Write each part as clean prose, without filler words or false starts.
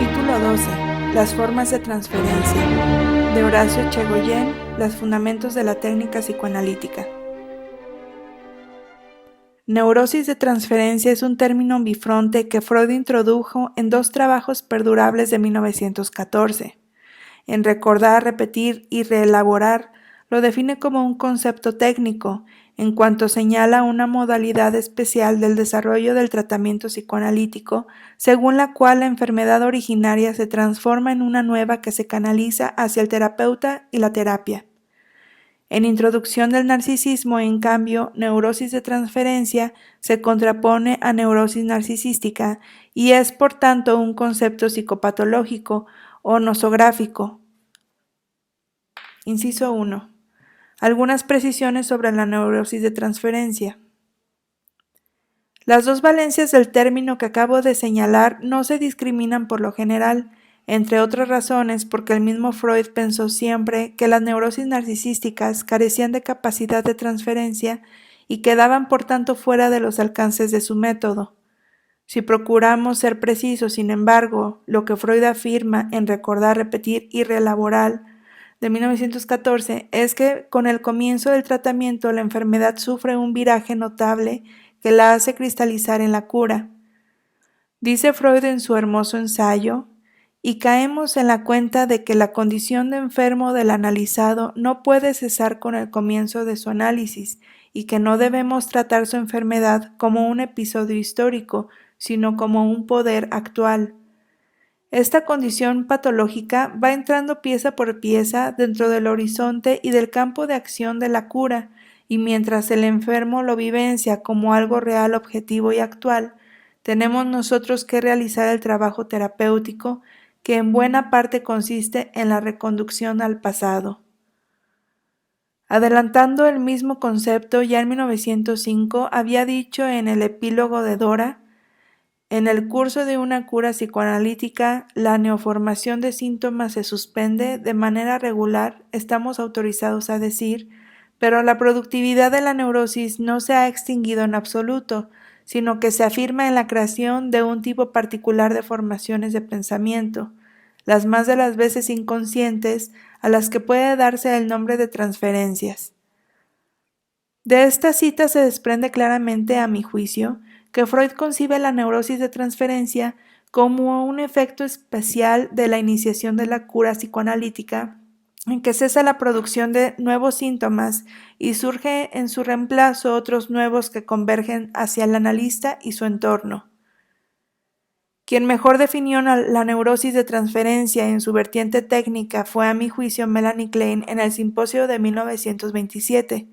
Capítulo 12. Las formas de transferencia. De Horacio Echegoyen, Los fundamentos de la técnica psicoanalítica. Neurosis de transferencia es un término bifronte que Freud introdujo en dos trabajos perdurables de 1914. En Recordar, Repetir y Reelaborar, lo define como un concepto técnico, en cuanto señala una modalidad especial del desarrollo del tratamiento psicoanalítico, según la cual la enfermedad originaria se transforma en una nueva que se canaliza hacia el terapeuta y la terapia. En Introducción del narcisismo, en cambio, neurosis de transferencia se contrapone a neurosis narcisística y es, por tanto, un concepto psicopatológico o nosográfico. Inciso 1. Algunas precisiones sobre la neurosis de transferencia. Las dos valencias del término que acabo de señalar no se discriminan por lo general, entre otras razones porque el mismo Freud pensó siempre que las neurosis narcisísticas carecían de capacidad de transferencia y quedaban por tanto fuera de los alcances de su método. Si procuramos ser precisos, sin embargo, lo que Freud afirma en Recordar, Repetir y Reelaborar de 1914 es que con el comienzo del tratamiento la enfermedad sufre un viraje notable que la hace cristalizar en la cura. Dice Freud en su hermoso ensayo, y caemos en la cuenta de que la condición de enfermo del analizado no puede cesar con el comienzo de su análisis y que no debemos tratar su enfermedad como un episodio histórico, sino como un poder actual. Esta condición patológica va entrando pieza por pieza dentro del horizonte y del campo de acción de la cura, y mientras el enfermo lo vivencia como algo real, objetivo y actual, tenemos nosotros que realizar el trabajo terapéutico que en buena parte consiste en la reconducción al pasado. Adelantando el mismo concepto, ya en 1905 había dicho en el epílogo de Dora: en el curso de una cura psicoanalítica, la neoformación de síntomas se suspende de manera regular, estamos autorizados a decir, pero la productividad de la neurosis no se ha extinguido en absoluto, sino que se afirma en la creación de un tipo particular de formaciones de pensamiento, las más de las veces inconscientes, a las que puede darse el nombre de transferencias. De esta cita se desprende claramente, a mi juicio, que Freud concibe la neurosis de transferencia como un efecto especial de la iniciación de la cura psicoanalítica, en que cesa la producción de nuevos síntomas y surge en su reemplazo otros nuevos que convergen hacia el analista y su entorno. Quien mejor definió la neurosis de transferencia en su vertiente técnica fue, a mi juicio, Melanie Klein en el simposio de 1927.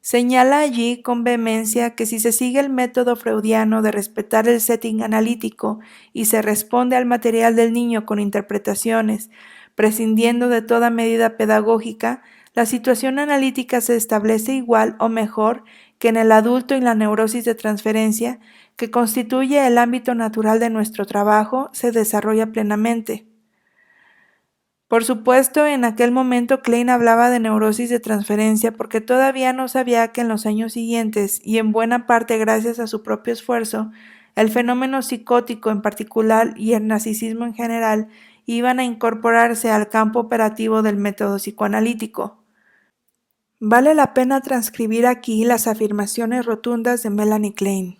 Señala allí con vehemencia que si se sigue el método freudiano de respetar el setting analítico y se responde al material del niño con interpretaciones, prescindiendo de toda medida pedagógica, la situación analítica se establece igual o mejor que en el adulto y la neurosis de transferencia, que constituye el ámbito natural de nuestro trabajo, se desarrolla plenamente. Por supuesto, en aquel momento Klein hablaba de neurosis de transferencia porque todavía no sabía que en los años siguientes, y en buena parte gracias a su propio esfuerzo, el fenómeno psicótico en particular y el narcisismo en general iban a incorporarse al campo operativo del método psicoanalítico. Vale la pena transcribir aquí las afirmaciones rotundas de Melanie Klein.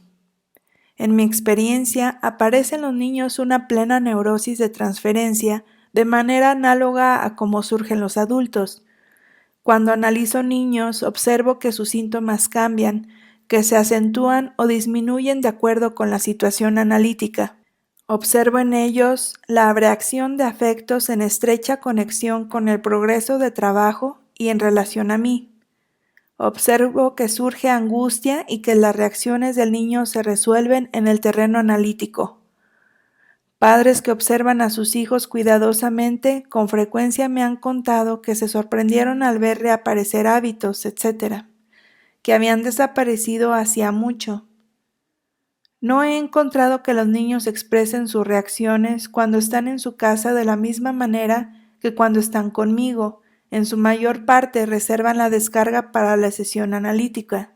En mi experiencia, aparece en los niños una plena neurosis de transferencia de manera análoga a cómo surgen los adultos. Cuando analizo niños, observo que sus síntomas cambian, que se acentúan o disminuyen de acuerdo con la situación analítica. Observo en ellos la reacción de afectos en estrecha conexión con el progreso de trabajo y en relación a mí. Observo que surge angustia y que las reacciones del niño se resuelven en el terreno analítico. Padres que observan a sus hijos cuidadosamente con frecuencia me han contado que se sorprendieron al ver reaparecer hábitos, etc., que habían desaparecido hacía mucho. No he encontrado que los niños expresen sus reacciones cuando están en su casa de la misma manera que cuando están conmigo. En su mayor parte reservan la descarga para la sesión analítica.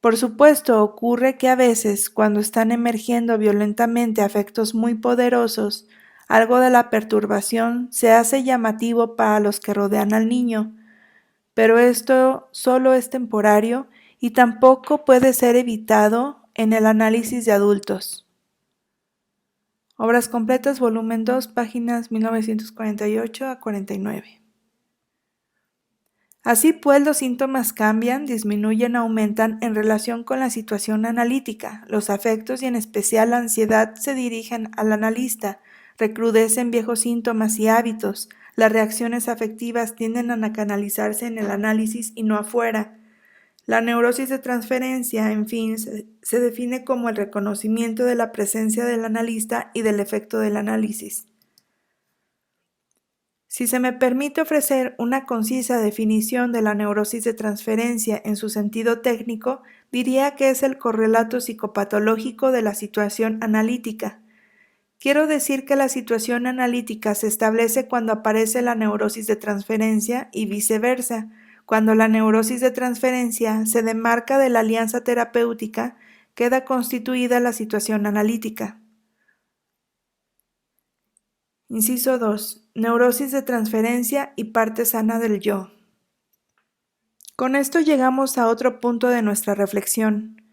Por supuesto, ocurre que a veces, cuando están emergiendo violentamente afectos muy poderosos, algo de la perturbación se hace llamativo para los que rodean al niño, pero esto solo es temporario y tampoco puede ser evitado en el análisis de adultos. Obras completas, volumen 2, páginas 1948 a 49. Así pues, los síntomas cambian, disminuyen, aumentan en relación con la situación analítica. Los afectos y en especial la ansiedad se dirigen al analista, recrudecen viejos síntomas y hábitos. Las reacciones afectivas tienden a canalizarse en el análisis y no afuera. La neurosis de transferencia, en fin, se define como el reconocimiento de la presencia del analista y del efecto del análisis. Si se me permite ofrecer una concisa definición de la neurosis de transferencia en su sentido técnico, diría que es el correlato psicopatológico de la situación analítica. Quiero decir que la situación analítica se establece cuando aparece la neurosis de transferencia y viceversa, cuando la neurosis de transferencia se demarca de la alianza terapéutica, queda constituida la situación analítica. Inciso 2. Neurosis de transferencia y parte sana del yo. Con esto llegamos a otro punto de nuestra reflexión.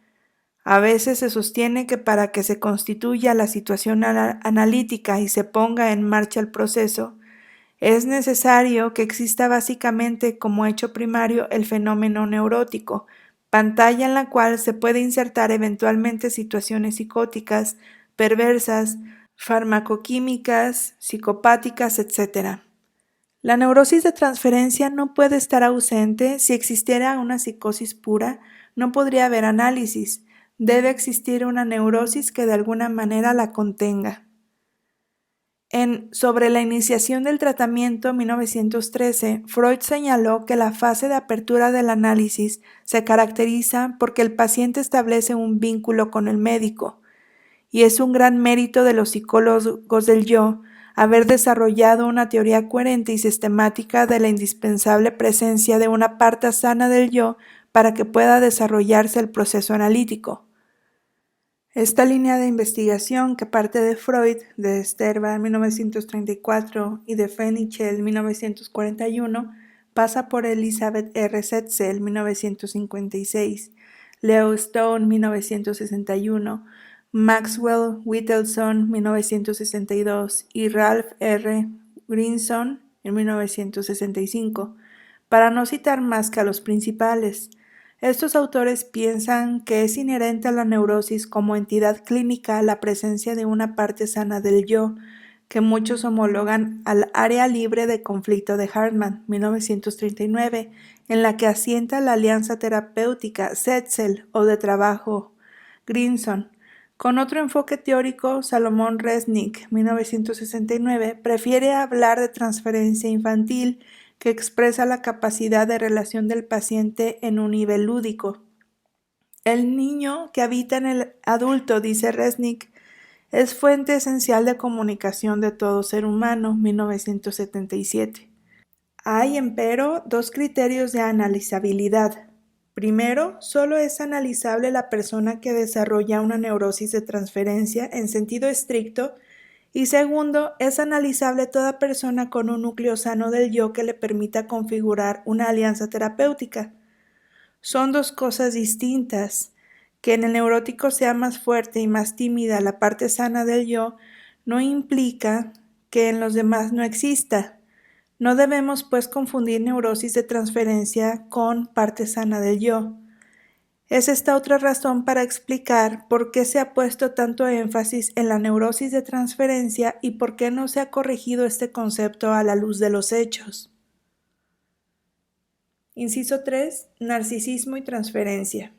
A veces se sostiene que para que se constituya la situación analítica y se ponga en marcha el proceso, es necesario que exista básicamente como hecho primario el fenómeno neurótico, pantalla en la cual se puede insertar eventualmente situaciones psicóticas, perversas, farmacoquímicas, psicopáticas, etc. La neurosis de transferencia no puede estar ausente. Si existiera una psicosis pura, no podría haber análisis. Debe existir una neurosis que de alguna manera la contenga. Sobre la iniciación del tratamiento 1913, Freud señaló que la fase de apertura del análisis se caracteriza porque el paciente establece un vínculo con el médico, y es un gran mérito de los psicólogos del yo haber desarrollado una teoría coherente y sistemática de la indispensable presencia de una parte sana del yo para que pueda desarrollarse el proceso analítico. Esta línea de investigación, que parte de Freud, de Sterba en 1934 y de Fenichel 1941, pasa por Elizabeth R. Setzel 1956, Leo Stone 1961, Maxwell Whittelson 1962 y Ralph R. Greenson en 1965, para no citar más que a los principales. Estos autores piensan que es inherente a la neurosis como entidad clínica la presencia de una parte sana del yo, que muchos homologan al área libre de conflicto de Hartman, 1939, en la que asienta la alianza terapéutica Setzel o de trabajo Greenson. Con otro enfoque teórico, Salomón Resnick, 1969, prefiere hablar de transferencia infantil, que expresa la capacidad de relación del paciente en un nivel lúdico. El niño que habita en el adulto, dice Resnick, es fuente esencial de comunicación de todo ser humano, 1977. Hay, empero, dos criterios de analizabilidad. Primero, solo es analizable la persona que desarrolla una neurosis de transferencia en sentido estricto, y segundo, es analizable toda persona con un núcleo sano del yo que le permita configurar una alianza terapéutica. Son dos cosas distintas. Que en el neurótico sea más fuerte y más tímida la parte sana del yo no implica que en los demás no exista. No debemos, pues, confundir neurosis de transferencia con parte sana del yo. Es esta otra razón para explicar por qué se ha puesto tanto énfasis en la neurosis de transferencia y por qué no se ha corregido este concepto a la luz de los hechos. Inciso 3. Narcisismo y transferencia.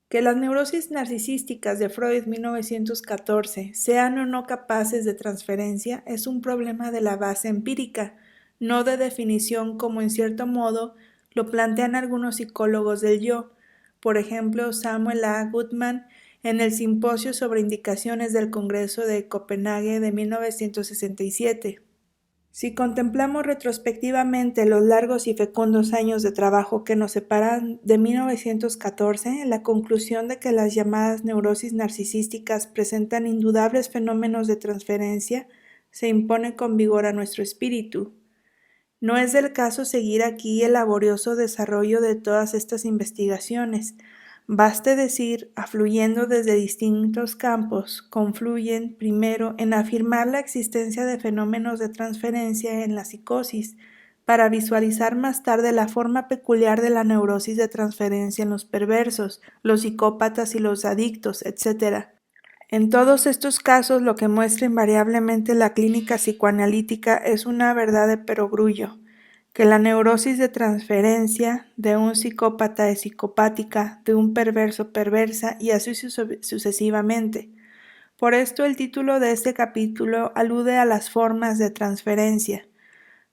Que las neurosis narcisísticas de Freud 1914 sean o no capaces de transferencia es un problema de la base empírica, no de definición como en cierto modo lo plantean algunos psicólogos del yo, por ejemplo Samuel A. Goodman en el Simposio sobre Indicaciones del Congreso de Copenhague de 1967. Si contemplamos retrospectivamente los largos y fecundos años de trabajo que nos separan de 1914, la conclusión de que las llamadas neurosis narcisísticas presentan indudables fenómenos de transferencia se impone con vigor a nuestro espíritu. No es del caso seguir aquí el laborioso desarrollo de todas estas investigaciones. Baste decir, afluyendo desde distintos campos, confluyen primero en afirmar la existencia de fenómenos de transferencia en la psicosis, para visualizar más tarde la forma peculiar de la neurosis de transferencia en los perversos, los psicópatas y los adictos, etc. En todos estos casos, lo que muestra invariablemente la clínica psicoanalítica es una verdad de perogrullo, que la neurosis de transferencia de un psicópata es psicopática, de un perverso perversa y así sucesivamente. Por esto el título de este capítulo alude a las formas de transferencia.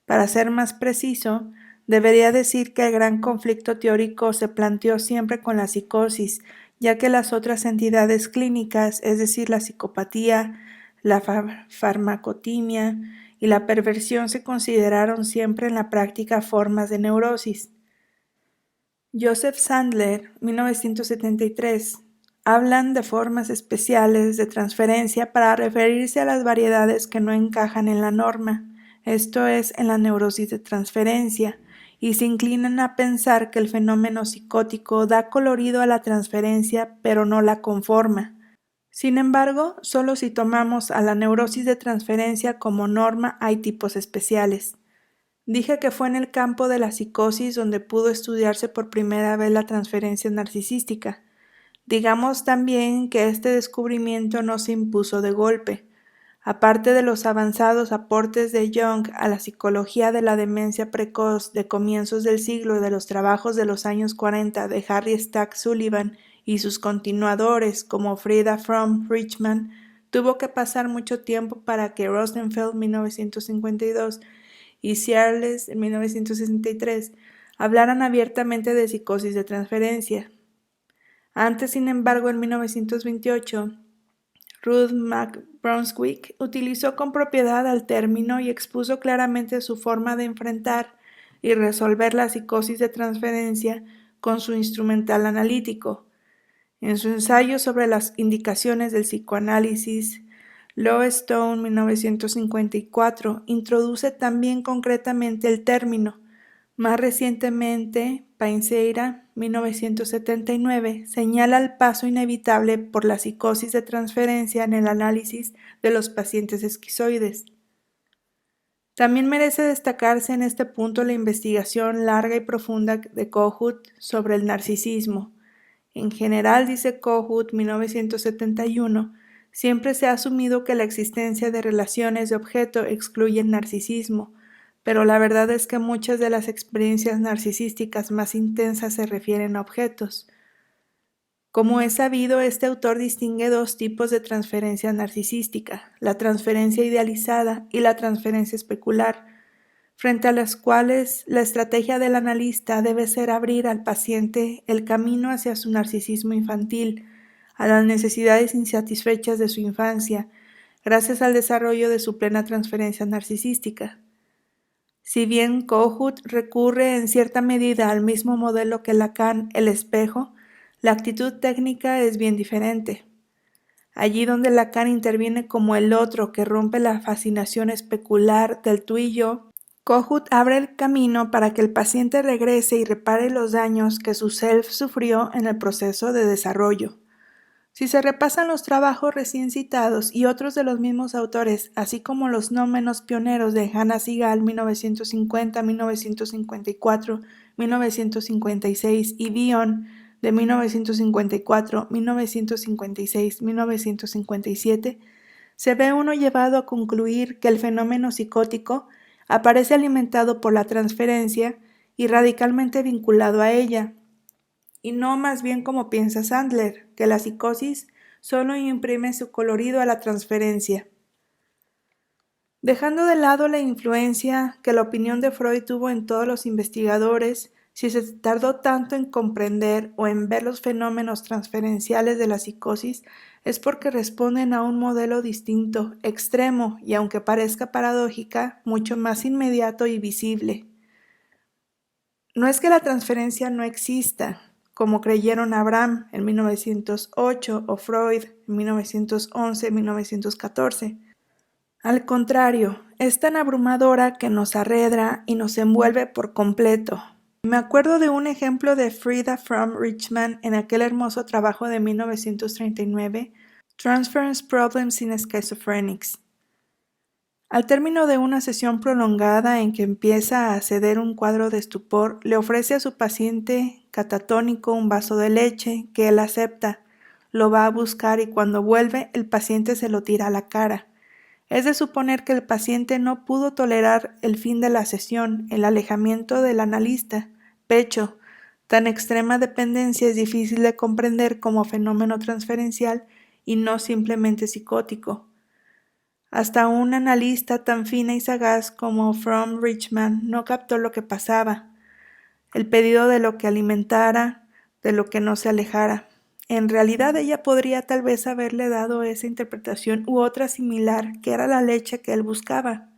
Para ser más preciso, debería decir que el gran conflicto teórico se planteó siempre con la psicosis, ya que las otras entidades clínicas, es decir, la psicopatía, la farmacotimia y la perversión, se consideraron siempre en la práctica formas de neurosis. Joseph Sandler, 1973, hablan de formas especiales de transferencia para referirse a las variedades que no encajan en la norma, esto es, en la neurosis de transferencia, y se inclinan a pensar que el fenómeno psicótico da colorido a la transferencia, pero no la conforma. Sin embargo, solo si tomamos a la neurosis de transferencia como norma hay tipos especiales. Dije que fue en el campo de la psicosis donde pudo estudiarse por primera vez la transferencia narcisística. Digamos también que este descubrimiento no se impuso de golpe. Aparte de los avanzados aportes de Jung a la psicología de la demencia precoz de comienzos del siglo y de los trabajos de los años 40 de Harry Stack Sullivan y sus continuadores como Frida Fromm-Richman, tuvo que pasar mucho tiempo para que Rosenfeld, 1952, y Searles, en 1963, hablaran abiertamente de psicosis de transferencia. Antes, sin embargo, en 1928, Ruth McBrunswick utilizó con propiedad el término y expuso claramente su forma de enfrentar y resolver la psicosis de transferencia con su instrumental analítico. En su ensayo sobre las indicaciones del psicoanálisis, Lowestone, 1954, introduce también concretamente el término. Más recientemente, Painceira, 1979, señala el paso inevitable por la psicosis de transferencia en el análisis de los pacientes esquizoides. También merece destacarse en este punto la investigación larga y profunda de Kohut sobre el narcisismo. En general, dice Kohut, 1971, siempre se ha asumido que la existencia de relaciones de objeto excluye el narcisismo, pero la verdad es que muchas de las experiencias narcisísticas más intensas se refieren a objetos. Como es sabido, este autor distingue dos tipos de transferencia narcisística, la transferencia idealizada y la transferencia especular, frente a las cuales la estrategia del analista debe ser abrir al paciente el camino hacia su narcisismo infantil, a las necesidades insatisfechas de su infancia, gracias al desarrollo de su plena transferencia narcisística. Si bien Kohut recurre en cierta medida al mismo modelo que Lacan, el espejo, la actitud técnica es bien diferente. Allí donde Lacan interviene como el otro que rompe la fascinación especular del tú y yo, Kohut abre el camino para que el paciente regrese y repare los daños que su self sufrió en el proceso de desarrollo. Si se repasan los trabajos recién citados y otros de los mismos autores, así como los no menos pioneros de Hannah Segal, 1950, 1954, 1956 y Bion, de 1954, 1956, 1957, se ve uno llevado a concluir que el fenómeno psicótico aparece alimentado por la transferencia y radicalmente vinculado a ella, y no más bien como piensa Sandler, que la psicosis solo imprime su colorido a la transferencia. Dejando de lado la influencia que la opinión de Freud tuvo en todos los investigadores, si se tardó tanto en comprender o en ver los fenómenos transferenciales de la psicosis, es porque responden a un modelo distinto, extremo y, aunque parezca paradójica, mucho más inmediato y visible. No es que la transferencia no exista, como creyeron Abraham en 1908 o Freud en 1911-1914. Al contrario, es tan abrumadora que nos arredra y nos envuelve por completo. Me acuerdo de un ejemplo de Frida from Richman en aquel hermoso trabajo de 1939, Transference Problems in Schizophrenics. Al término de una sesión prolongada en que empieza a ceder un cuadro de estupor, le ofrece a su paciente catatónico un vaso de leche, que él acepta, lo va a buscar y cuando vuelve el paciente se lo tira a la cara. Es de suponer que el paciente no pudo tolerar el fin de la sesión, el alejamiento del analista. Pecho. Tan extrema dependencia es difícil de comprender como fenómeno transferencial y no simplemente psicótico. Hasta un analista tan fina y sagaz como From Richman no captó lo que pasaba, el pedido de lo que alimentara, de lo que no se alejara. En realidad ella podría tal vez haberle dado esa interpretación u otra similar, que era la leche que él buscaba.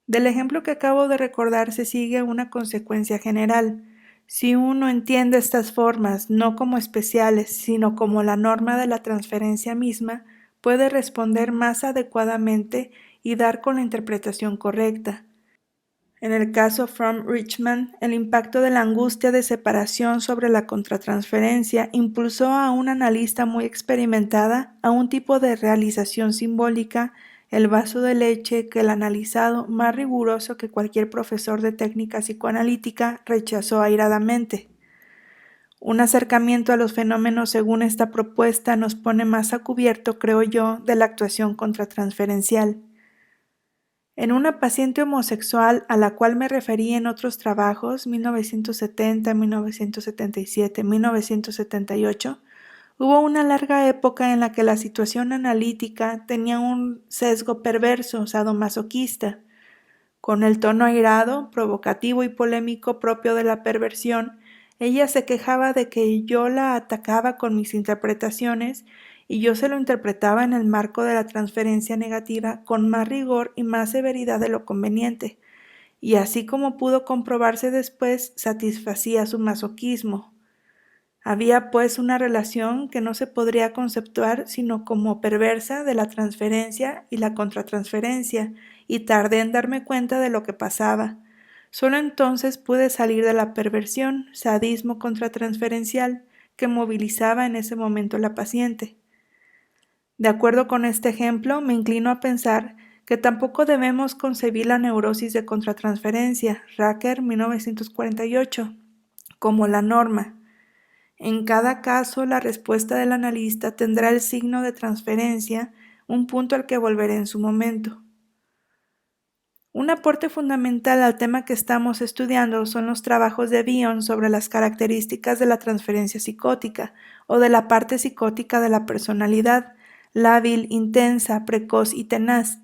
Del ejemplo que acabo de recordar se sigue una consecuencia general. Si uno entiende estas formas no como especiales, sino como la norma de la transferencia misma, puede responder más adecuadamente y dar con la interpretación correcta. En el caso From Richman, el impacto de la angustia de separación sobre la contratransferencia impulsó a una analista muy experimentada a un tipo de realización simbólica, el vaso de leche, que el analizado, más riguroso que cualquier profesor de técnica psicoanalítica, rechazó airadamente. Un acercamiento a los fenómenos según esta propuesta nos pone más a cubierto, creo yo, de la actuación contratransferencial. En una paciente homosexual a la cual me referí en otros trabajos, 1970, 1977, 1978, hubo una larga época en la que la situación analítica tenía un sesgo perverso, sadomasoquista. Con el tono airado, provocativo y polémico propio de la perversión, ella se quejaba de que yo la atacaba con mis interpretaciones y yo se lo interpretaba en el marco de la transferencia negativa con más rigor y más severidad de lo conveniente, y así como pudo comprobarse después, satisfacía su masoquismo. Había pues una relación que no se podría conceptuar sino como perversa de la transferencia y la contratransferencia, y tardé en darme cuenta de lo que pasaba. Solo entonces pude salir de la perversión, sadismo contratransferencial, que movilizaba en ese momento a la paciente. De acuerdo con este ejemplo, me inclino a pensar que tampoco debemos concebir la neurosis de contratransferencia, Racker 1948, como la norma. En cada caso, la respuesta del analista tendrá el signo de transferencia, un punto al que volveré en su momento. Un aporte fundamental al tema que estamos estudiando son los trabajos de Bion sobre las características de la transferencia psicótica o de la parte psicótica de la personalidad, lábil, intensa, precoz y tenaz.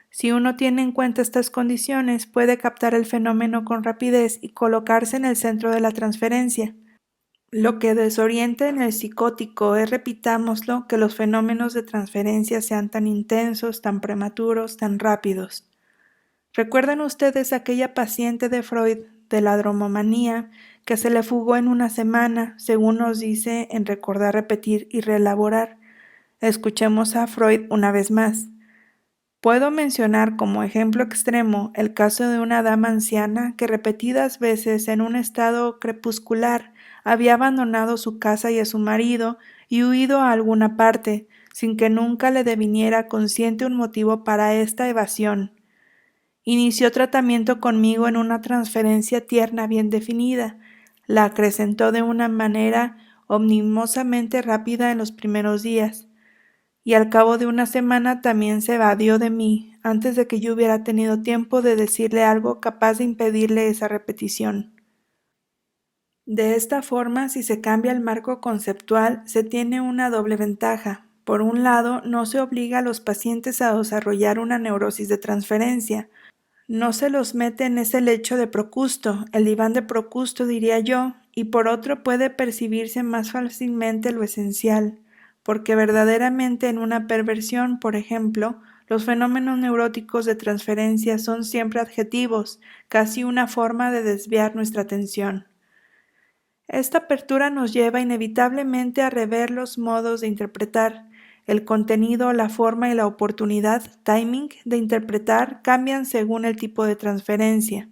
Si uno tiene en cuenta estas condiciones, puede captar el fenómeno con rapidez y colocarse en el centro de la transferencia. Lo que desorienta en el psicótico es, repitámoslo, que los fenómenos de transferencia sean tan intensos, tan prematuros, tan rápidos. ¿Recuerdan ustedes aquella paciente de Freud de la dromomanía que se le fugó en una semana, según nos dice en Recordar, Repetir y Reelaborar? Escuchemos a Freud una vez más. Puedo mencionar como ejemplo extremo el caso de una dama anciana que repetidas veces en un estado crepuscular había abandonado su casa y a su marido y huido a alguna parte, sin que nunca le deviniera consciente un motivo para esta evasión. Inició tratamiento conmigo en una transferencia tierna bien definida, la acrecentó de una manera omniosamente rápida en los primeros días, y al cabo de una semana también se evadió de mí, antes de que yo hubiera tenido tiempo de decirle algo capaz de impedirle esa repetición. De esta forma, si se cambia el marco conceptual, se tiene una doble ventaja. Por un lado, no se obliga a los pacientes a desarrollar una neurosis de transferencia. No se los mete en ese lecho de Procusto, el diván de Procusto diría yo, y por otro puede percibirse más fácilmente lo esencial. porque verdaderamente en una perversión, por ejemplo, los fenómenos neuróticos de transferencia son siempre adjetivos, casi una forma de desviar nuestra atención. Esta apertura nos lleva inevitablemente a rever los modos de interpretar. El contenido, la forma y la oportunidad, timing, de interpretar cambian según el tipo de transferencia,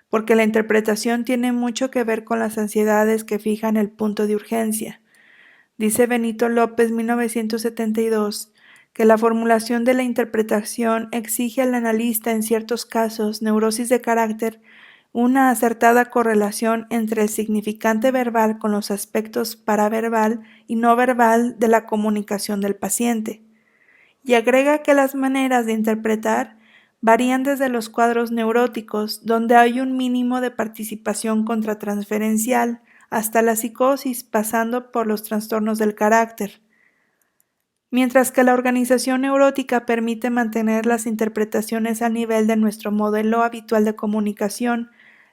porque la interpretación tiene mucho que ver con las ansiedades que fijan el punto de urgencia. Dice Benito López, 1972, que la formulación de la interpretación exige al analista en ciertos casos, neurosis de carácter, una acertada correlación entre el significante verbal con los aspectos paraverbal y no verbal de la comunicación del paciente. Y agrega que las maneras de interpretar varían desde los cuadros neuróticos, donde hay un mínimo de participación contratransferencial, hasta la psicosis, pasando por los trastornos del carácter. Mientras que la organización neurótica permite mantener las interpretaciones a nivel de nuestro modelo habitual de comunicación,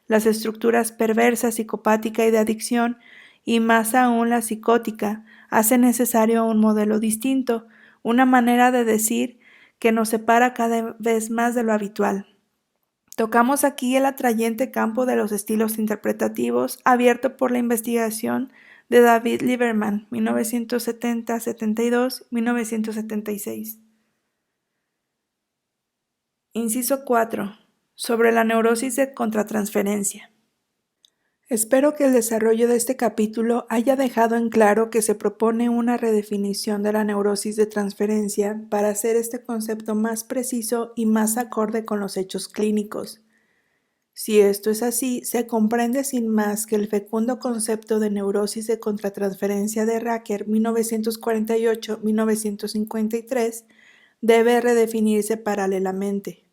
las estructuras perversa, psicopática y de adicción, y más aún la psicótica, hace necesario un modelo distinto, una manera de decir que nos separa cada vez más de lo habitual. Tocamos aquí el atrayente campo de los estilos interpretativos abierto por la investigación de David Lieberman, 1970-72-1976. Inciso 4. Sobre la neurosis de contratransferencia. Espero que el desarrollo de este capítulo haya dejado en claro que se propone una redefinición de la neurosis de transferencia para hacer este concepto más preciso y más acorde con los hechos clínicos. Si esto es así, se comprende sin más que el fecundo concepto de neurosis de contratransferencia de Racker 1948-1953 debe redefinirse paralelamente.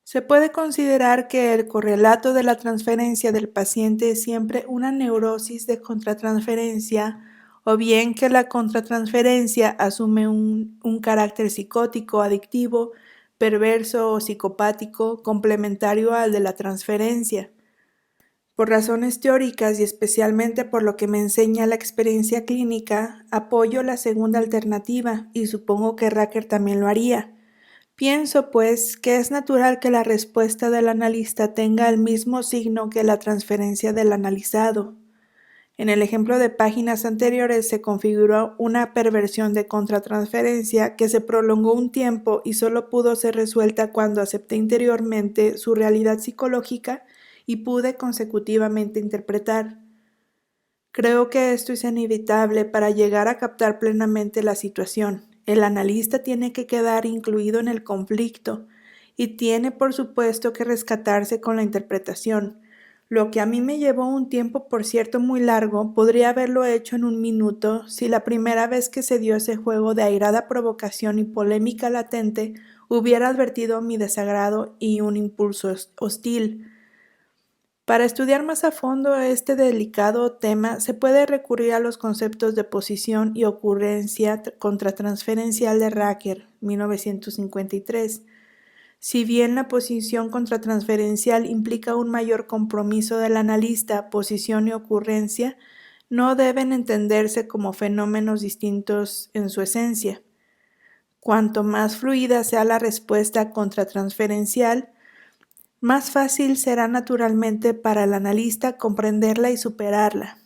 Se puede considerar que el correlato de la transferencia del paciente es siempre una neurosis de contratransferencia, o bien que la contratransferencia asume un carácter psicótico, adictivo, perverso o psicopático complementario al de la transferencia. Por razones teóricas y especialmente por lo que me enseña la experiencia clínica, apoyo la segunda alternativa y supongo que Racker también lo haría. Pienso, pues, que es natural que la respuesta del analista tenga el mismo signo que la transferencia del analizado. En el ejemplo de páginas anteriores se configuró una perversión de contratransferencia que se prolongó un tiempo y solo pudo ser resuelta cuando acepté interiormente su realidad psicológica y pude consecutivamente interpretar. Creo que esto es inevitable para llegar a captar plenamente la situación. El analista tiene que quedar incluido en el conflicto y tiene, por supuesto, que rescatarse con la interpretación. Lo que a mí me llevó un tiempo, por cierto, muy largo, podría haberlo hecho en un minuto si la primera vez que se dio ese juego de airada provocación y polémica latente hubiera advertido mi desagrado y un impulso hostil. Para estudiar más a fondo este delicado tema, se puede recurrir a los conceptos de posición y ocurrencia contratransferencial de Racker, 1953. Si bien la posición contratransferencial implica un mayor compromiso del analista, posición y ocurrencia no deben entenderse como fenómenos distintos en su esencia. Cuanto más fluida sea la respuesta contratransferencial, más fácil será naturalmente para el analista comprenderla y superarla.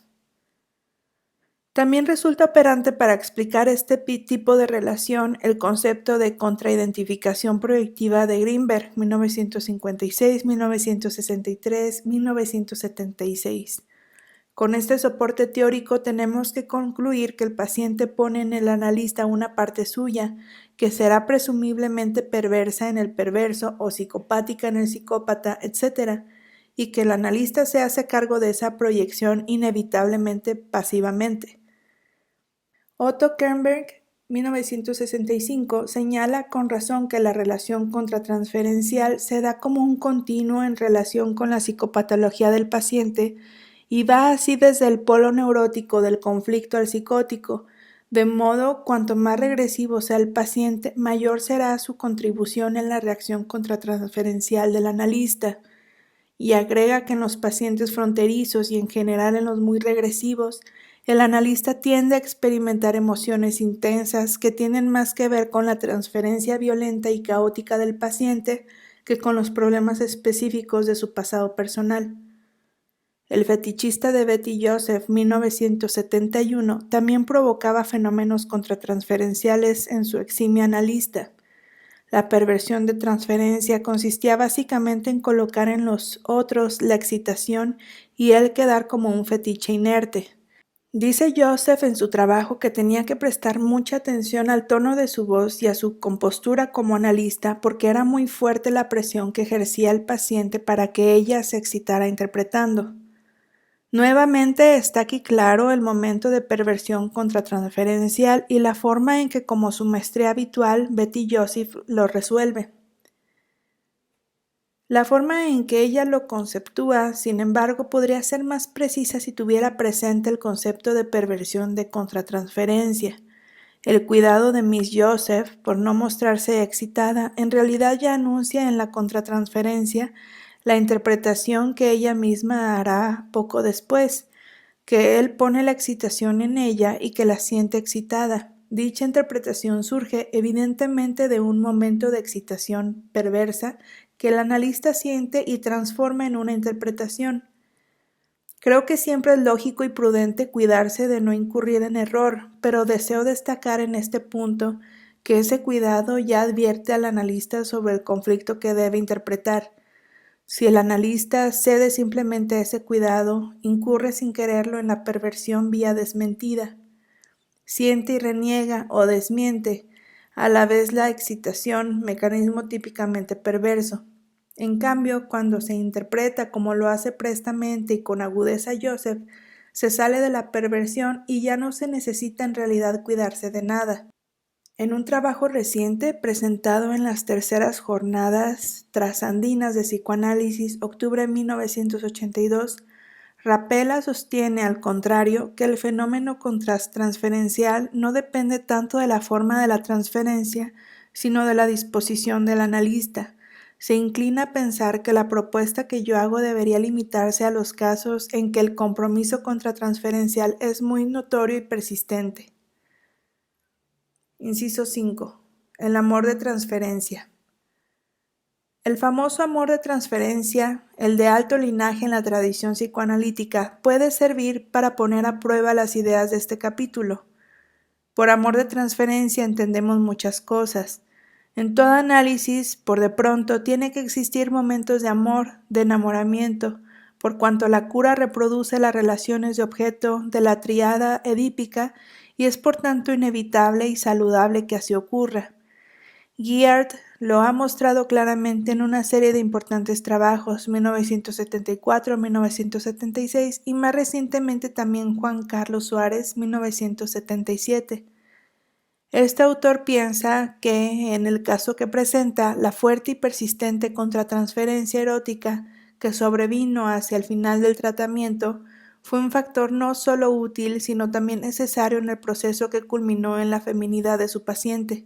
También resulta operante para explicar este tipo de relación el concepto de contraidentificación proyectiva de Greenberg, 1956, 1963, 1976. Con este soporte teórico tenemos que concluir que el paciente pone en el analista una parte suya, que será presumiblemente perversa en el perverso o psicopática en el psicópata, etc., y que el analista se hace cargo de esa proyección inevitablemente pasivamente. Otto Kernberg, 1965, señala con razón que la relación contratransferencial se da como un continuo en relación con la psicopatología del paciente y va así desde el polo neurótico del conflicto al psicótico, de modo cuanto más regresivo sea el paciente, mayor será su contribución en la reacción contratransferencial del analista. Y agrega que en los pacientes fronterizos y en general en los muy regresivos, El analista tiende a experimentar emociones intensas que tienen más que ver con la transferencia violenta y caótica del paciente que con los problemas específicos de su pasado personal. El fetichista de Betty Joseph, 1971, también provocaba fenómenos contratransferenciales en su eximia analista. La perversión de transferencia consistía básicamente en colocar en los otros la excitación y él quedar como un fetiche inerte. Dice Joseph en su trabajo que tenía que prestar mucha atención al tono de su voz y a su compostura como analista porque era muy fuerte la presión que ejercía el paciente para que ella se excitara interpretando. Nuevamente está aquí claro el momento de perversión contratransferencial y la forma en que, como su maestría habitual, Betty Joseph lo resuelve. La forma en que ella lo conceptúa, sin embargo, podría ser más precisa si tuviera presente el concepto de perversión de contratransferencia. El cuidado de Miss Joseph por no mostrarse excitada en realidad ya anuncia en la contratransferencia la interpretación que ella misma hará poco después, que él pone la excitación en ella y que la siente excitada. Dicha interpretación surge evidentemente de un momento de excitación perversa que el analista siente y transforma en una interpretación. Creo que siempre es lógico y prudente cuidarse de no incurrir en error, pero deseo destacar en este punto que ese cuidado ya advierte al analista sobre el conflicto que debe interpretar. Si el analista cede simplemente a ese cuidado, incurre sin quererlo en la perversión vía desmentida. Siente y reniega o desmiente a la vez la excitación, mecanismo típicamente perverso. En cambio, cuando se interpreta como lo hace prestamente y con agudeza Joseph, se sale de la perversión y ya no se necesita en realidad cuidarse de nada. En un trabajo reciente presentado en las terceras jornadas trasandinas de psicoanálisis, octubre de 1982, Rapella sostiene, al contrario, que el fenómeno contratransferencial no depende tanto de la forma de la transferencia, sino de la disposición del analista. Se inclina a pensar que la propuesta que yo hago debería limitarse a los casos en que el compromiso contratransferencial es muy notorio y persistente. Inciso 5. El amor de transferencia. El famoso amor de transferencia, el de alto linaje en la tradición psicoanalítica, puede servir para poner a prueba las ideas de este capítulo. Por amor de transferencia entendemos muchas cosas. En todo análisis, por de pronto, tiene que existir momentos de amor, de enamoramiento, por cuanto la cura reproduce las relaciones de objeto de la tríada edípica y es por tanto inevitable y saludable que así ocurra. Guiard lo ha mostrado claramente en una serie de importantes trabajos, 1974-1976 y más recientemente también Juan Carlos Suárez, 1977. Este autor piensa que, en el caso que presenta, la fuerte y persistente contratransferencia erótica que sobrevino hacia el final del tratamiento fue un factor no solo útil, sino también necesario en el proceso que culminó en la feminidad de su paciente.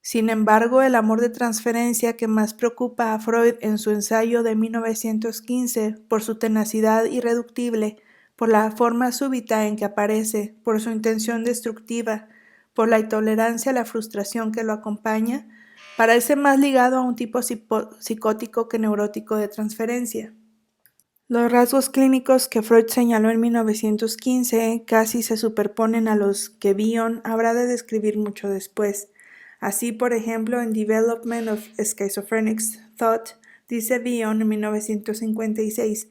Sin embargo, el amor de transferencia que más preocupa a Freud en su ensayo de 1915, por su tenacidad irreductible, por la forma súbita en que aparece, por su intención destructiva, por la intolerancia a la frustración que lo acompaña, parece más ligado a un tipo psicótico que neurótico de transferencia. Los rasgos clínicos que Freud señaló en 1915 casi se superponen a los que Bion habrá de describir mucho después. Así, por ejemplo, en Development of Schizophrenic Thought, dice Bion en 1956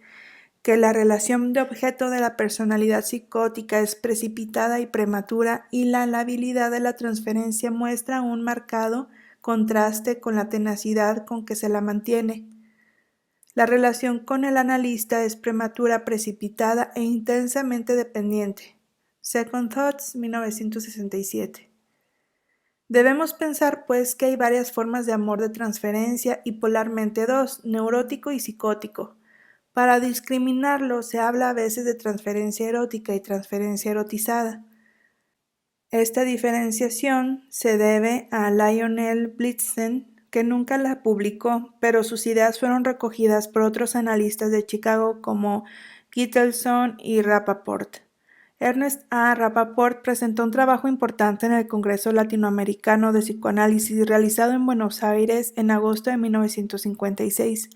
que la relación de objeto de la personalidad psicótica es precipitada y prematura y la labilidad de la transferencia muestra un marcado contraste con la tenacidad con que se la mantiene. La relación con el analista es prematura, precipitada e intensamente dependiente. Second Thoughts, 1967. Debemos pensar, pues, que hay varias formas de amor de transferencia y polarmente dos, neurótico y psicótico. Para discriminarlo se habla a veces de transferencia erótica y transferencia erotizada. Esta diferenciación se debe a Lionel Blitzen, que nunca la publicó, pero sus ideas fueron recogidas por otros analistas de Chicago como Kittelson y Rappaport. Ernest A. Rappaport presentó un trabajo importante en el Congreso Latinoamericano de Psicoanálisis realizado en Buenos Aires en agosto de 1956.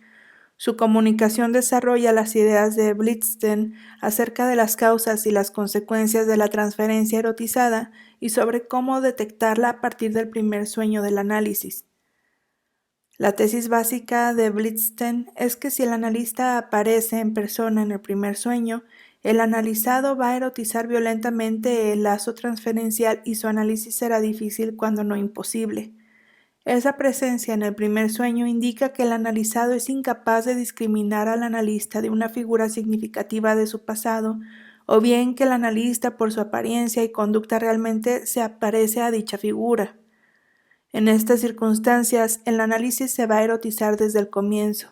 Su comunicación desarrolla las ideas de Blitzstein acerca de las causas y las consecuencias de la transferencia erotizada y sobre cómo detectarla a partir del primer sueño del análisis. La tesis básica de Blitzstein es que si el analista aparece en persona en el primer sueño, el analizado va a erotizar violentamente el lazo transferencial y su análisis será difícil cuando no imposible. Esa presencia en el primer sueño indica que el analizado es incapaz de discriminar al analista de una figura significativa de su pasado, o bien que el analista por su apariencia y conducta realmente se aparece a dicha figura. En estas circunstancias, el análisis se va a erotizar desde el comienzo.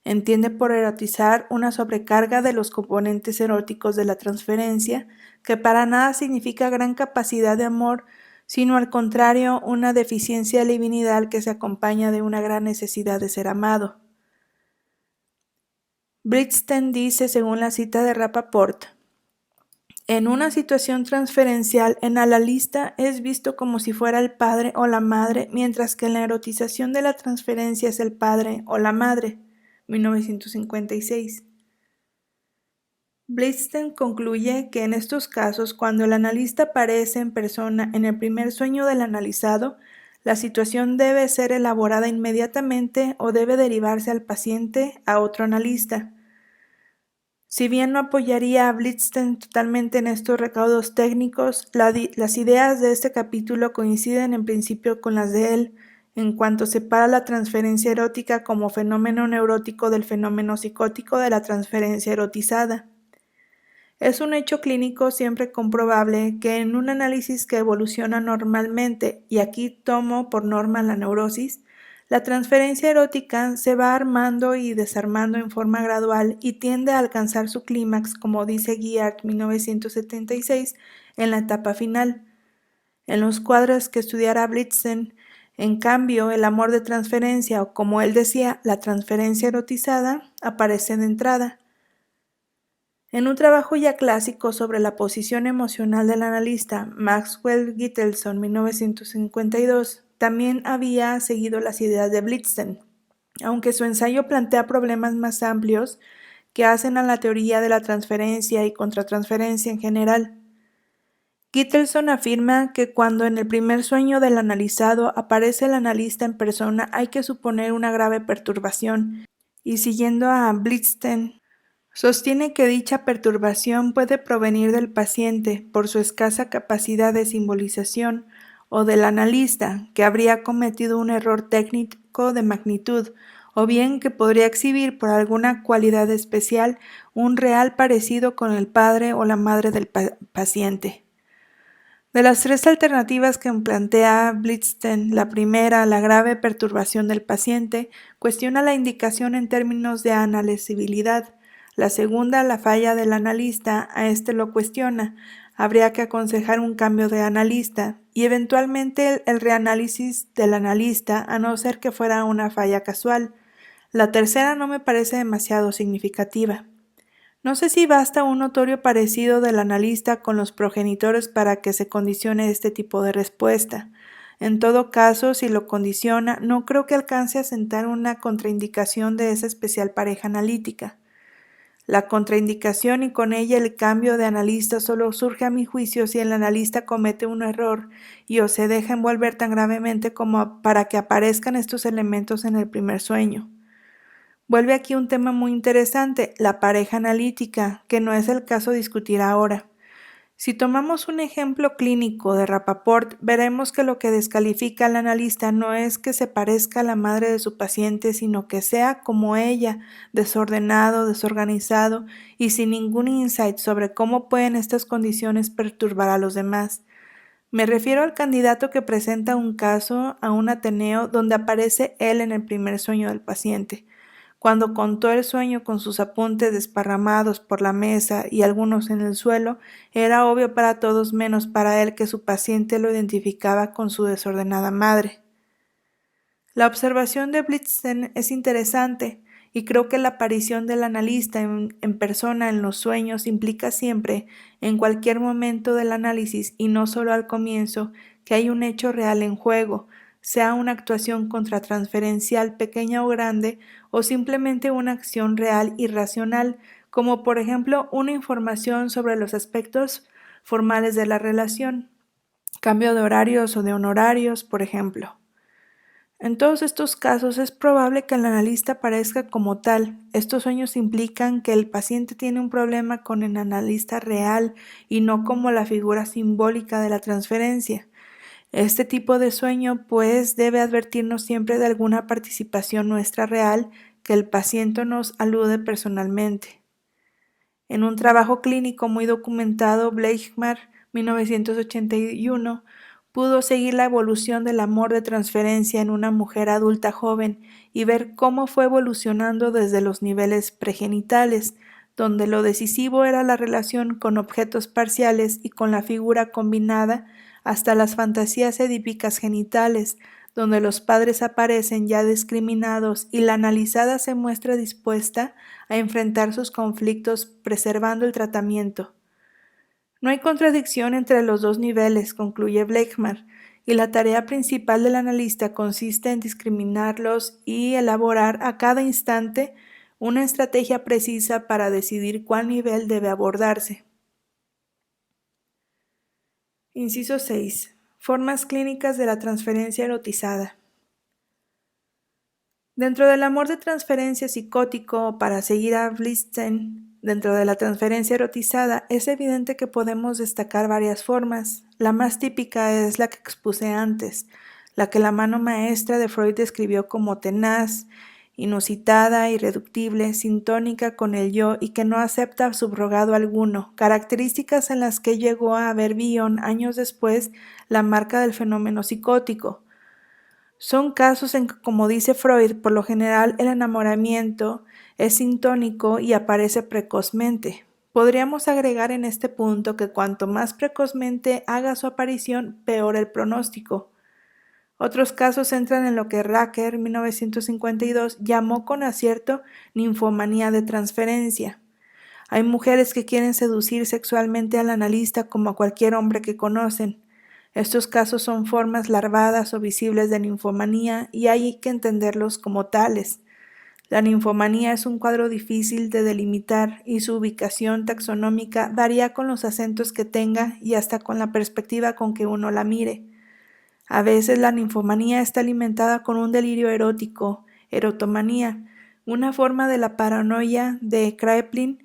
Entiende por erotizar una sobrecarga de los componentes eróticos de la transferencia, que para nada significa gran capacidad de amor, sino al contrario, una deficiencia libidinal que se acompaña de una gran necesidad de ser amado. Blitzstein dice, según la cita de Rappaport, en una situación transferencial, el analista es visto como si fuera el padre o la madre, mientras que en la erotización de la transferencia es el padre o la madre. 1956. Blitzstein concluye que en estos casos, cuando el analista aparece en persona en el primer sueño del analizado, la situación debe ser elaborada inmediatamente o debe derivarse al paciente a otro analista. Si bien no apoyaría a Blitzstein totalmente en estos recaudos técnicos, las ideas de este capítulo coinciden en principio con las de él, en cuanto separa la transferencia erótica como fenómeno neurótico del fenómeno psicótico de la transferencia erotizada. Es un hecho clínico siempre comprobable que en un análisis que evoluciona normalmente, y aquí tomo por norma la neurosis, la transferencia erótica se va armando y desarmando en forma gradual y tiende a alcanzar su clímax, como dice Guillard 1976, en la etapa final. En los cuadros que estudiara Blitzstein, en cambio, el amor de transferencia, o como él decía, la transferencia erotizada, aparece de entrada. En un trabajo ya clásico sobre la posición emocional del analista, Maxwell Gitelson, 1952, también había seguido las ideas de Blitzstein, aunque su ensayo plantea problemas más amplios que hacen a la teoría de la transferencia y contratransferencia en general. Gitelson afirma que cuando en el primer sueño del analizado aparece el analista en persona hay que suponer una grave perturbación, y siguiendo a Blitzstein, sostiene que dicha perturbación puede provenir del paciente por su escasa capacidad de simbolización o del analista, que habría cometido un error técnico de magnitud, o bien que podría exhibir por alguna cualidad especial un real parecido con el padre o la madre del paciente. De las tres alternativas que plantea Blitzstein, la primera, la grave perturbación del paciente, cuestiona la indicación en términos de analisibilidad. La segunda, la falla del analista, a este lo cuestiona. Habría que aconsejar un cambio de analista y eventualmente el reanálisis del analista, a no ser que fuera una falla casual. La tercera no me parece demasiado significativa. No sé si basta un notorio parecido del analista con los progenitores para que se condicione este tipo de respuesta. En todo caso, si lo condiciona, no creo que alcance a sentar una contraindicación de esa especial pareja analítica. La contraindicación y con ella el cambio de analista solo surge a mi juicio si el analista comete un error y o se deja envolver tan gravemente como para que aparezcan estos elementos en el primer sueño. Vuelve aquí un tema muy interesante, la pareja analítica, que no es el caso discutir ahora. Si tomamos un ejemplo clínico de Rappaport, veremos que lo que descalifica al analista no es que se parezca a la madre de su paciente, sino que sea como ella, desordenado, desorganizado y sin ningún insight sobre cómo pueden estas condiciones perturbar a los demás. Me refiero al candidato que presenta un caso a un Ateneo donde aparece él en el primer sueño del paciente. Cuando contó el sueño con sus apuntes desparramados por la mesa y algunos en el suelo, era obvio para todos menos para él que su paciente lo identificaba con su desordenada madre. La observación de Blitzstein es interesante y creo que la aparición del analista en persona en los sueños implica siempre, en cualquier momento del análisis y no solo al comienzo, que hay un hecho real en juego, sea una actuación contratransferencial pequeña o grande, o simplemente una acción real y racional, como por ejemplo una información sobre los aspectos formales de la relación, cambio de horarios o de honorarios, por ejemplo. En todos estos casos es probable que el analista aparezca como tal. Estos sueños implican que el paciente tiene un problema con el analista real y no como la figura simbólica de la transferencia. Este tipo de sueño, pues, debe advertirnos siempre de alguna participación nuestra real que el paciente nos alude personalmente. En un trabajo clínico muy documentado, Bleichmar, 1981, pudo seguir la evolución del amor de transferencia en una mujer adulta joven y ver cómo fue evolucionando desde los niveles pregenitales, donde lo decisivo era la relación con objetos parciales y con la figura combinada, hasta las fantasías edípicas genitales, donde los padres aparecen ya discriminados y la analizada se muestra dispuesta a enfrentar sus conflictos preservando el tratamiento. No hay contradicción entre los dos niveles, concluye Bleichmar, y la tarea principal del analista consiste en discriminarlos y elaborar a cada instante una estrategia precisa para decidir cuál nivel debe abordarse. Inciso 6. Formas clínicas de la transferencia erotizada. Dentro del amor de transferencia psicótico, para seguir a Blitzen, dentro de la transferencia erotizada, es evidente que podemos destacar varias formas. La más típica es la que expuse antes, la que la mano maestra de Freud describió como tenaz, inusitada, irreductible, sintónica con el yo y que no acepta subrogado alguno, características en las que llegó a ver Bion años después la marca del fenómeno psicótico. Son casos en que, como dice Freud, por lo general el enamoramiento es sintónico y aparece precozmente. Podríamos agregar en este punto que cuanto más precozmente haga su aparición, peor el pronóstico. Otros casos entran en lo que Racker, 1952, llamó con acierto ninfomanía de transferencia. Hay mujeres que quieren seducir sexualmente al analista como a cualquier hombre que conocen. Estos casos son formas larvadas o visibles de ninfomanía y hay que entenderlos como tales. La ninfomanía es un cuadro difícil de delimitar y su ubicación taxonómica varía con los acentos que tenga y hasta con la perspectiva con que uno la mire. A veces la ninfomanía está alimentada con un delirio erótico, erotomanía, una forma de la paranoia de Kraepelin,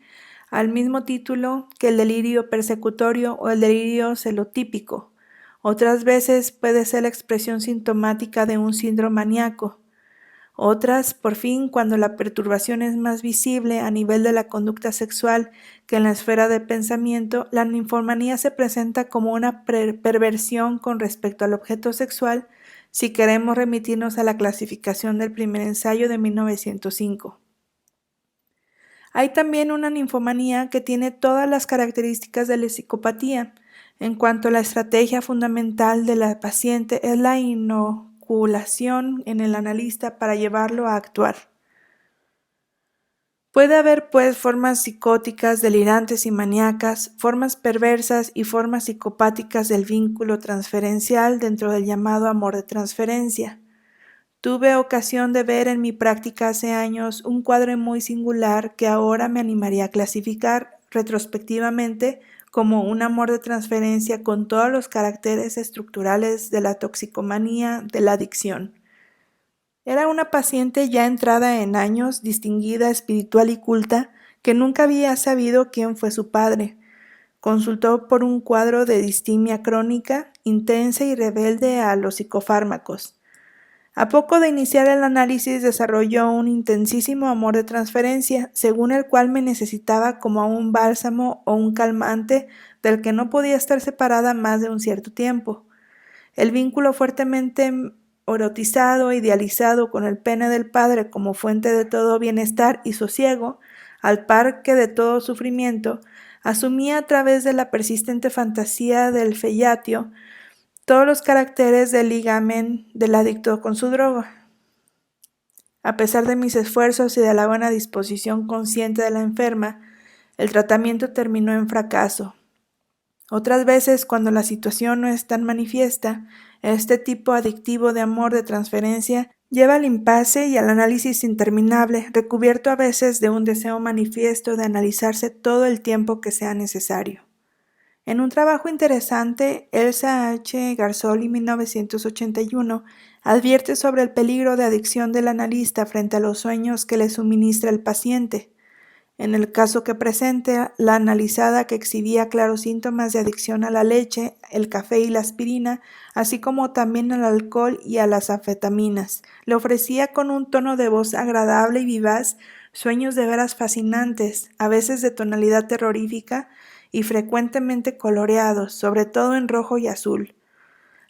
al mismo título que el delirio persecutorio o el delirio celotípico. Otras veces puede ser la expresión sintomática de un síndrome maníaco. Otras, por fin, cuando la perturbación es más visible a nivel de la conducta sexual que en la esfera de pensamiento, la ninfomanía se presenta como una perversión con respecto al objeto sexual, si queremos remitirnos a la clasificación del primer ensayo de 1905. Hay también una ninfomanía que tiene todas las características de la psicopatía, en cuanto a la estrategia fundamental de la paciente es la inoculación en el analista para llevarlo a actuar. Puede haber, pues, formas psicóticas, delirantes y maníacas, formas perversas y formas psicopáticas del vínculo transferencial dentro del llamado amor de transferencia. Tuve ocasión de ver en mi práctica hace años un cuadro muy singular que ahora me animaría a clasificar retrospectivamente como un amor de transferencia con todos los caracteres estructurales de la toxicomanía de la adicción. Era una paciente ya entrada en años, distinguida, espiritual y culta, que nunca había sabido quién fue su padre. Consultó por un cuadro de distimia crónica, intensa y rebelde a los psicofármacos. A poco de iniciar el análisis desarrolló un intensísimo amor de transferencia, según el cual me necesitaba como un bálsamo o un calmante del que no podía estar separada más de un cierto tiempo. El vínculo fuertemente erotizado, idealizado con el pene del padre como fuente de todo bienestar y sosiego, al par que de todo sufrimiento, asumía a través de la persistente fantasía del fellatio todos los caracteres del ligamen del adicto con su droga. A pesar de mis esfuerzos y de la buena disposición consciente de la enferma, el tratamiento terminó en fracaso. Otras veces, cuando la situación no es tan manifiesta, este tipo adictivo de amor de transferencia lleva al impasse y al análisis interminable, recubierto a veces de un deseo manifiesto de analizarse todo el tiempo que sea necesario. En un trabajo interesante, Elsa H. Garzoli, 1981, advierte sobre el peligro de adicción del analista frente a los sueños que le suministra el paciente. En el caso que presenta, la analizada, que exhibía claros síntomas de adicción a la leche, el café y la aspirina, así como también al alcohol y a las anfetaminas, le ofrecía con un tono de voz agradable y vivaz sueños de veras fascinantes, a veces de tonalidad terrorífica y frecuentemente coloreados, sobre todo en rojo y azul.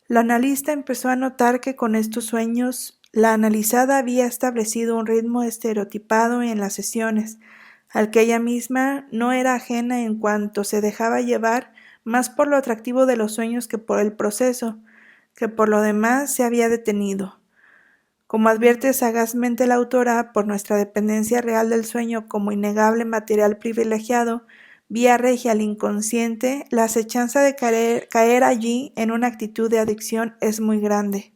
La analista empezó a notar que con estos sueños la analizada había establecido un ritmo estereotipado en las sesiones, al que ella misma no era ajena en cuanto se dejaba llevar más por lo atractivo de los sueños que por el proceso, que por lo demás se había detenido. Como advierte sagazmente la autora, por nuestra dependencia real del sueño como innegable material privilegiado, vía regia al inconsciente, la acechanza de caer allí en una actitud de adicción es muy grande.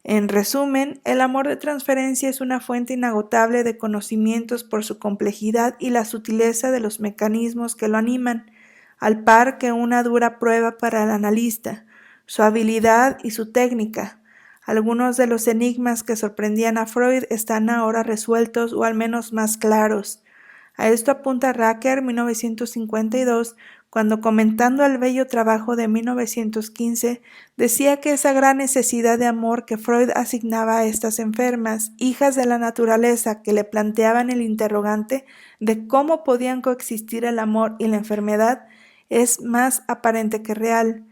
En resumen, el amor de transferencia es una fuente inagotable de conocimientos por su complejidad y la sutileza de los mecanismos que lo animan, al par que una dura prueba para el analista, su habilidad y su técnica. Algunos de los enigmas que sorprendían a Freud están ahora resueltos o al menos más claros. A esto apunta Racker, 1952, cuando comentando el bello trabajo de 1915, decía que esa gran necesidad de amor que Freud asignaba a estas enfermas, hijas de la naturaleza, que le planteaban el interrogante de cómo podían coexistir el amor y la enfermedad, es más aparente que real.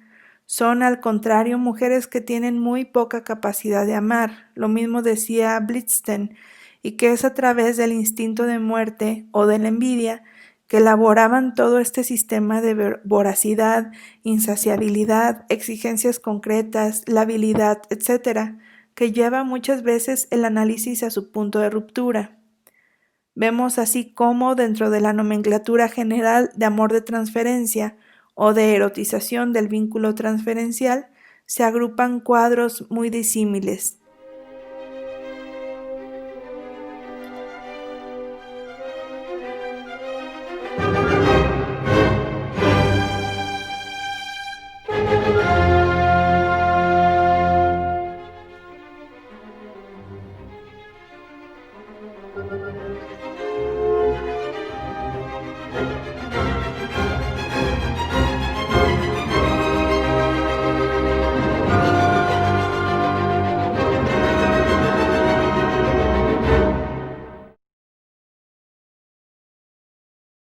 Son, al contrario, mujeres que tienen muy poca capacidad de amar, lo mismo decía Blitzstein, y que es a través del instinto de muerte o de la envidia que elaboraban todo este sistema de voracidad, insaciabilidad, exigencias concretas, labilidad, etc., que lleva muchas veces el análisis a su punto de ruptura. Vemos así cómo dentro de la nomenclatura general de amor de transferencia o de erotización del vínculo transferencial se agrupan cuadros muy disímiles.